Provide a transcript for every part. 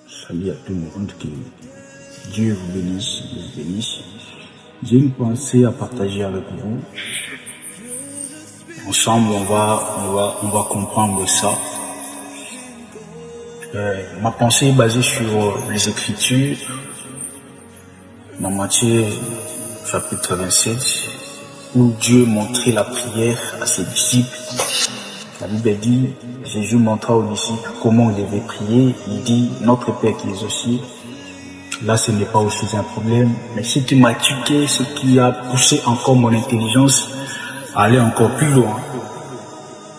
Salut à tout le monde, que Dieu vous bénisse, Dieu vous bénisse. J'ai une pensée à partager avec vous. Ensemble, on va comprendre ça. Ma pensée est basée sur les Écritures, dans Matthieu chapitre 27, où Dieu montrait la prière à ses disciples. La Bible dit, Jésus montra aux disciples comment ils devaient prier. Il dit, notre Père qui est aux cieux. Là, ce n'est pas aussi un problème. Mais ce qui m'a tué, ce qui a poussé encore mon intelligence à aller encore plus loin,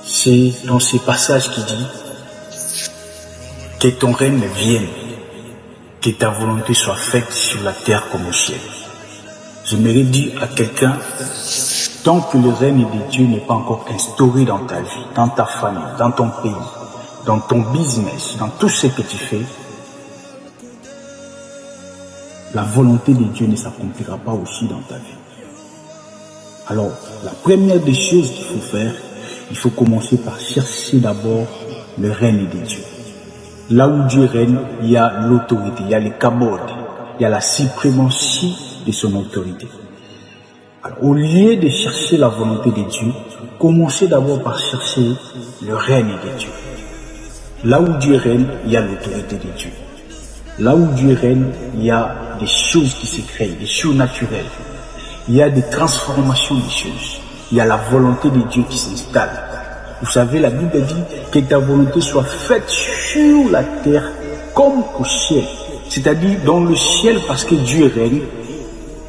c'est dans ces passages qui dit que ton règne vienne, que ta volonté soit faite sur la terre comme au ciel. J'aimerais dire à quelqu'un, tant que le règne de Dieu n'est pas encore instauré dans ta vie, dans ta famille, dans ton pays, dans ton business, dans tout ce que tu fais, la volonté de Dieu ne s'accomplira pas aussi dans ta vie. Alors, la première des choses qu'il faut faire, il faut commencer par chercher d'abord le règne de Dieu. Là où Dieu règne, il y a l'autorité, il y a le kabod, il y a la suprématie de son autorité. Alors, au lieu de chercher la volonté de Dieu, commencez d'abord par chercher le règne de Dieu. Là où Dieu règne, il y a l'autorité de Dieu. Là où Dieu règne, il y a des choses qui se créent, des choses naturelles. Il y a des transformations des choses. Il y a la volonté de Dieu qui s'installe. Vous savez, la Bible dit que ta volonté soit faite sur la terre comme au ciel. C'est-à-dire dans le ciel, parce que Dieu règne,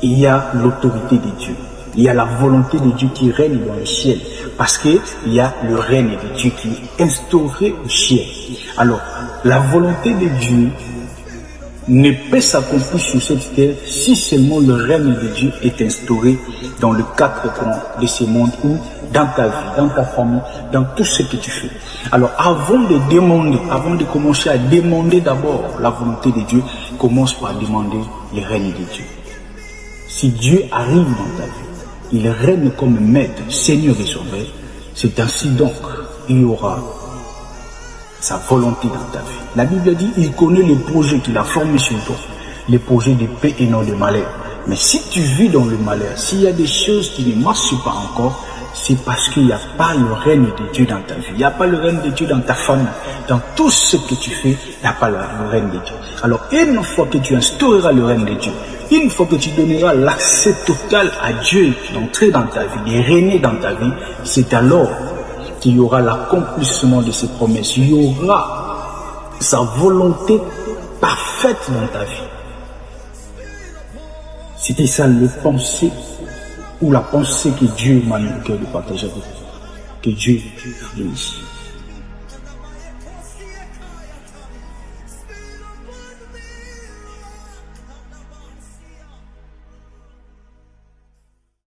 il y a l'autorité de Dieu. Il y a la volonté de Dieu qui règne dans le ciel. Parce qu'il y a le règne de Dieu qui est instauré au ciel. Alors, la volonté de Dieu ne peut s'accomplir sur cette terre si seulement le règne de Dieu est instauré dans le quatre coins de ce monde ou dans ta vie, dans ta famille, dans tout ce que tu fais. Alors avant de commencer à demander d'abord la volonté de Dieu, commence par demander le règne de Dieu. Si Dieu arrive dans ta vie, il règne comme maître, Seigneur et Sauveur, c'est ainsi donc il y aura sa volonté dans ta vie. La Bible dit, il connaît les projets qu'il a formés sur toi, les projets de paix et non de malheur. Mais si tu vis dans le malheur, s'il y a des choses qui ne marchent pas encore, c'est parce qu'il n'y a pas le règne de Dieu dans ta vie. Il n'y a pas le règne de Dieu dans ta famille. Dans tout ce que tu fais, il n'y a pas le règne de Dieu. Alors, une fois que tu instaureras le règne de Dieu, une fois que tu donneras l'accès total à Dieu d'entrer dans ta vie, de régner dans ta vie, c'est alors qu'il y aura l'accomplissement de ses promesses. Il y aura sa volonté parfaite dans ta vie. C'était ça le pensée ou la pensée que Dieu m'a mis au cœur de partager avec vous. Que Dieu bénisse.